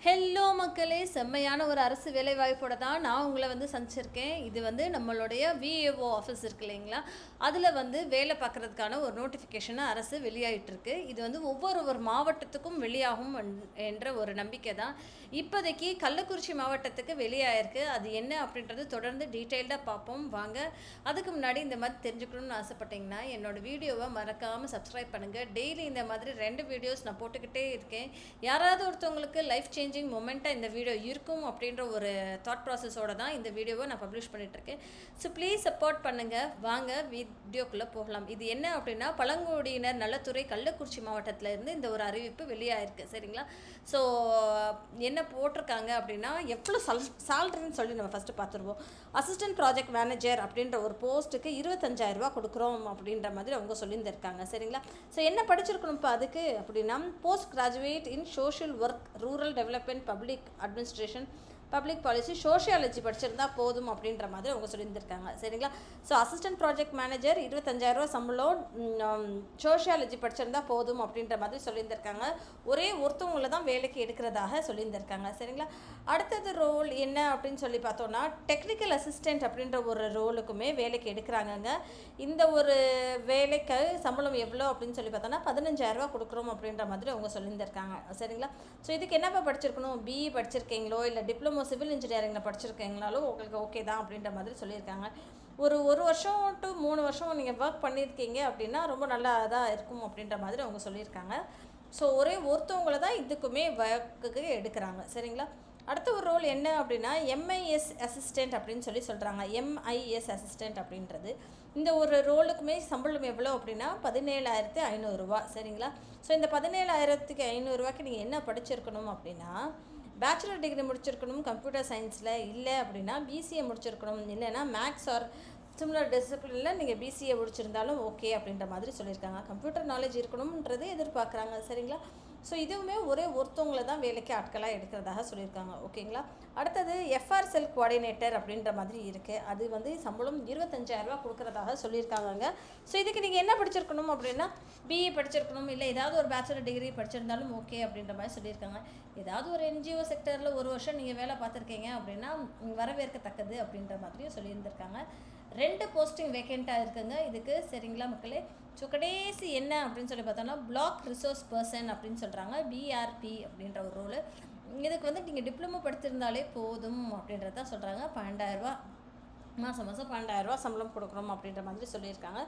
Hello மக்களே, செம்மையான ஒரு அரசு வேலைவாய்ப்போட தான் நான் உங்களை சந்திச்சிருக்கேன். இது நம்மளுடைய விஏஓ ஆஃபீஸ் இருக்கு இல்லைங்களா, அதில் வேலை பார்க்குறதுக்கான ஒரு நோட்டிஃபிகேஷனை அரசு வெளியாகிட்டுருக்கு. இது ஒவ்வொரு மாவட்டத்துக்கும் வெளியாகும் என்ற ஒரு நம்பிக்கை தான். இப்போதைக்கு கள்ளக்குறிச்சி மாவட்டத்துக்கு வெளியாயிருக்கு. அது என்ன அப்படின்றது தொடர்ந்து டீட்டெயில்டாக பார்ப்போம் வாங்க. அதுக்கு முன்னாடி இந்த மாதிரி தெரிஞ்சுக்கணும்னு ஆசைப்பட்டீங்கன்னா என்னோடய வீடியோவை மறக்காமல் சப்ஸ்கிரைப் பண்ணுங்கள். டெய்லி இந்த மாதிரி 2 வீடியோஸ் நான் போட்டுக்கிட்டே இருக்கேன். யாராவது ஒருத்தவங்களுக்கு லைஃப் சேஞ்சிங் மொமெண்ட்டாக இந்த வீடியோ இருக்கும் அப்படின்ற ஒரு தாட் ப்ராசஸோடு தான் இந்த வீடியோவை நான் பப்ளிஷ் பண்ணிகிட்ருக்கேன். ஸோ ப்ளீஸ் சப்போர்ட் பண்ணுங்கள். வாங்க வீடியோக்குள்ளே போகலாம். இது என்ன அப்படின்னா, பழங்குடியினர் நலத்துறை கள்ளக்குறிச்சி மாவட்டத்தில் இருந்து இந்த ஒரு அறிவிப்பு வெளியாயிருக்கு. சரிங்களா? ஸோ என்ன போட்டிருக்காங்க அப்படின்னா, எவ்வளோ சேலரின்னு சொல்லி நம்ம ஃபஸ்ட்டு பார்த்துருவோம். அசிஸ்டன்ட் ப்ராஜெக்ட் மேனேஜர் அப்படின்ற ஒரு போஸ்ட்டுக்கு 25,000 ரூபா கொடுக்குறோம் அப்படின்ற மாதிரி அவங்க சொல்லியிருந்திருக்காங்க. சரிங்களா? ஸோ என்ன படிச்சிருக்கணும் இப்போ அதுக்கு அப்படின்னா, post graduate in social work, rural development, public administration, public policy, sociology படிச்சிருந்தா போதும் அப்படின்ற மாதிரி அவங்க சொல்லியிருந்திருக்காங்க. சரிங்களா? ஸோ அசிஸ்டன்ட் ப்ராஜெக்ட் மேனேஜர் 25,000 ரூபா சம்பளம், சோஷியாலஜி படிச்சிருந்தா போதும் அப்படின்ற மாதிரி சொல்லியிருந்திருக்காங்க. ஒரே ஒருத்தவங்களை தான் வேலைக்கு எடுக்கிறதாக சொல்லியிருந்திருக்காங்க. சரிங்களா? அடுத்தது ரோல் என்ன அப்படின்னு சொல்லி பார்த்தோன்னா, டெக்னிக்கல் அசிஸ்டண்ட் அப்படின்ற ஒரு ரோலுக்குமே வேலைக்கு எடுக்கிறாங்கங்க. இந்த ஒரு வேலைக்கு சம்பளம் எவ்வளோ அப்படின்னு சொல்லி பார்த்தோன்னா 15,000 ரூபா கொடுக்குறோம் அப்படின்ற மாதிரி அவங்க சொல்லியிருந்திருக்காங்க. சரிங்களா? ஸோ இதுக்கு என்னப்பா படிச்சிருக்கணும்? பிஇ படிச்சிருக்கீங்களோ இல்லை டிப்ளமோ சிவில் இன்ஜினியரிங்கில் படிச்சிருக்கீங்களாலும் உங்களுக்கு ஓகே தான் அப்படின்ற மாதிரி சொல்லியிருக்காங்க. ஒரு வருஷம் டு 3 வருஷம் நீங்கள் ஒர்க் பண்ணியிருக்கீங்க அப்படின்னா ரொம்ப நல்லா தான் இருக்கும் அப்படின்ற மாதிரி அவங்க சொல்லியிருக்காங்க. ஸோ ஒரே ஒருத்தவங்களை தான் இதுக்குமே ஒர்க்குக்கு எடுக்கிறாங்க. சரிங்களா? அடுத்த ஒரு ரோல் என்ன அப்படின்னா, எம்ஐஎஸ் அசிஸ்டண்ட் அப்படின்னு சொல்கிறாங்க. எம்ஐஎஸ் அசிஸ்டண்ட் அப்படின்றது இந்த ஒரு ரோலுக்குமே சம்பளம் எவ்வளோ அப்படின்னா 17,500 ரூபா. சரிங்களா? ஸோ இந்த 17,500 ரூபாய்க்கு நீங்கள் என்ன படிச்சிருக்கணும் அப்படின்னா, பேச்சுலர் டிகிரி முடிச்சிருக்கணும் கம்ப்யூட்டர் சயின்ஸில், இல்லை அப்படின்னா பிசிஏ முடிச்சிருக்கணும், இல்லைன்னா மேக்ஸ் ஆர் சிமிலர் டிசிப்ளினில் நீங்கள் பிசிஏ முடிச்சிருந்தாலும் ஓகே அப்படின்ற மாதிரி சொல்லியிருக்காங்க. கம்ப்யூட்டர் நாலேஜ் இருக்கணுன்றது எதிர்பார்க்குறாங்க. சரிங்களா? ஸோ இதுவுமே ஒரே ஒருத்தவங்களை தான் வேலைக்கு ஆட்களாக எடுக்கிறதாக சொல்லியிருக்காங்க. ஓகேங்களா? அடுத்தது எஃப்ஆர் செல் கோஆர்டினேட்டர் அப்படின்ற மாதிரி இருக்குது. அது சம்பளம் 25,000 ரூபா கொடுக்குறதாக சொல்லியிருக்காங்க. ஸோ இதுக்கு நீங்கள் என்ன படிச்சிருக்கணும் அப்படின்னா, பிஇ படிச்சிருக்கணும், இல்லை ஏதாவது ஒரு பேச்சுலர் டிகிரி படிச்சிருந்தாலும் ஓகே அப்படின்ற மாதிரி சொல்லியிருக்காங்க. ஏதாவது ஒரு என்ஜிஓ செக்டரில் 1 வருஷம் நீங்கள் வேலை பார்த்துருக்கீங்க அப்படின்னா வரவேற்கத்தக்கது அப்படின்ற மாதிரியும் சொல்லியிருந்திருக்காங்க. 2 போஸ்டிங் வேக்கண்ட்டாக இருக்குங்க இதுக்கு. சரிங்களா மக்களே? ஸோ கடைசி என்ன அப்படின்னு சொல்லி பார்த்தோன்னா, பிளாக் ரிசோர்ஸ் பர்சன் அப்படின்னு சொல்கிறாங்க. பிஆர்பி அப்படின்ற ஒரு ரோலு. இதுக்கு நீங்கள் டிப்ளமோ படித்திருந்தாலே போதும் அப்படின்றத சொல்கிறாங்க. 12,000 ரூபா மாதம் 12,000 ரூபா சம்பளம் கொடுக்குறோம் அப்படின்ற மாதிரி சொல்லியிருக்காங்க.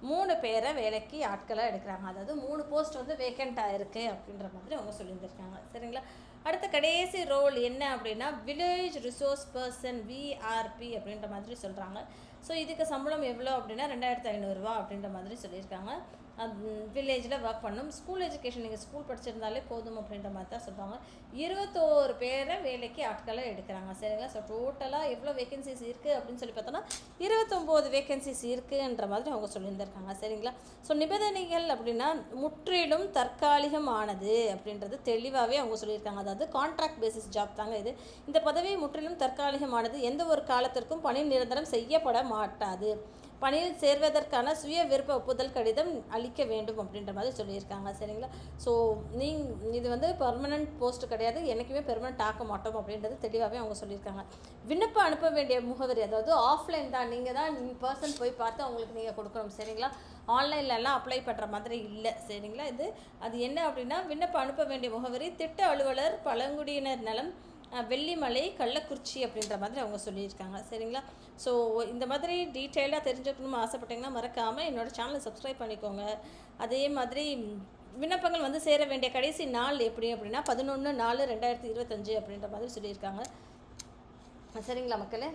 3 பேரை வேலைக்கு ஆட்களாக எடுக்கிறாங்க. அதாவது 3 போஸ்ட் வேக்கண்ட்டாக இருக்குது அப்படின்ற மாதிரி அவங்க சொல்லியிருந்திருக்காங்க. சரிங்களா? அடுத்த கடைசி ரோல் என்ன அப்படின்னா, வில்லேஜ் ரிசோர்ஸ் பர்சன், விஆர்பி அப்படின்ற மாதிரி சொல்கிறாங்க. ஸோ இதுக்கு சம்பளம் எவ்வளோ அப்படின்னா 2,500 ரூபா அப்படின்ற மாதிரி சொல்லியிருக்காங்க. வில்லேஜில் ஒர்க் பண்ணணும். ஸ்கூல் எஜுகேஷன் நீங்கள் ஸ்கூல் படிச்சிருந்தாலே போதும் அப்படின்ற மாதிரி தான் சொல்கிறாங்க. 21 பேரை வேலைக்கு ஆட்களை எடுக்கிறாங்க. சரிங்களா? ஸோ டோட்டலாக எவ்வளோ வேகன்சிஸ் இருக்குது அப்படின்னு சொல்லி பார்த்தோன்னா 29 வேகன்சிஸ் இருக்குன்ற மாதிரி அவங்க சொல்லியிருந்திருக்காங்க. சரிங்களா? ஸோ நிபந்தனைகள் அப்படின்னா, முற்றிலும் தற்காலிகமானது அப்படின்றது தெளிவாகவே அவங்க சொல்லியிருக்காங்க. அதாவது கான்ட்ராக்ட் பேசிஸ் ஜாப் தாங்க இது. இந்த பதவி முற்றிலும் தற்காலிகமானது, எந்த ஒரு காலத்திற்கும் பணி நிரந்தரம் செய்யப்பட மாட்டாது, பணியில் சேர்வதற்கான சுய விருப்ப ஒப்புதல் கடிதம் அளிக்க வேண்டும் அப்படின்ற மாதிரி சொல்லியிருக்காங்க. சரிங்களா? ஸோ இது பர்மனன்ட் போஸ்ட் கிடையாது, என்றைக்குமே பெர்மனன்ட் ஆக்க மாட்டோம் அப்படின்றது தெளிவாகவே அவங்க சொல்லியிருக்காங்க. விண்ணப்பம் அனுப்ப வேண்டிய முகவரி அதாவது ஆஃப்லைன் தான். நீங்கள் தான் இன் பர்சன் போய் பார்த்து அவங்களுக்கு நீங்கள் கொடுக்கணும். சரிங்களா? ஆன்லைன்லலாம் அப்ளை பண்ணுற மாதிரி இல்லை. சரிங்களா? அது என்ன அப்படின்னா, விண்ணப்பம் அனுப்ப வேண்டிய முகவரி திட்ட அலுவலர், பழங்குடியினர் நலம், வெள்ளிமலை, கள்ளக்குறிச்சி அப்படின்ற மாதிரி அவங்க சொல்லியிருக்காங்க. சரிங்களா? ஸோ இந்த மாதிரி டீட்டெயிலாக தெரிஞ்சுக்கணும்னு ஆசைப்பட்டீங்கன்னா மறக்காமல் என்னோடய சேனலை சப்ஸ்கிரைப் பண்ணிக்கோங்க. அதே மாதிரி விண்ணப்பங்கள் சேர வேண்டிய கடைசி நாள் எப்படி அப்படின்னா 11/4/2025 அப்படின்ற மாதிரி சொல்லியிருக்காங்க. சரிங்களா மக்களே?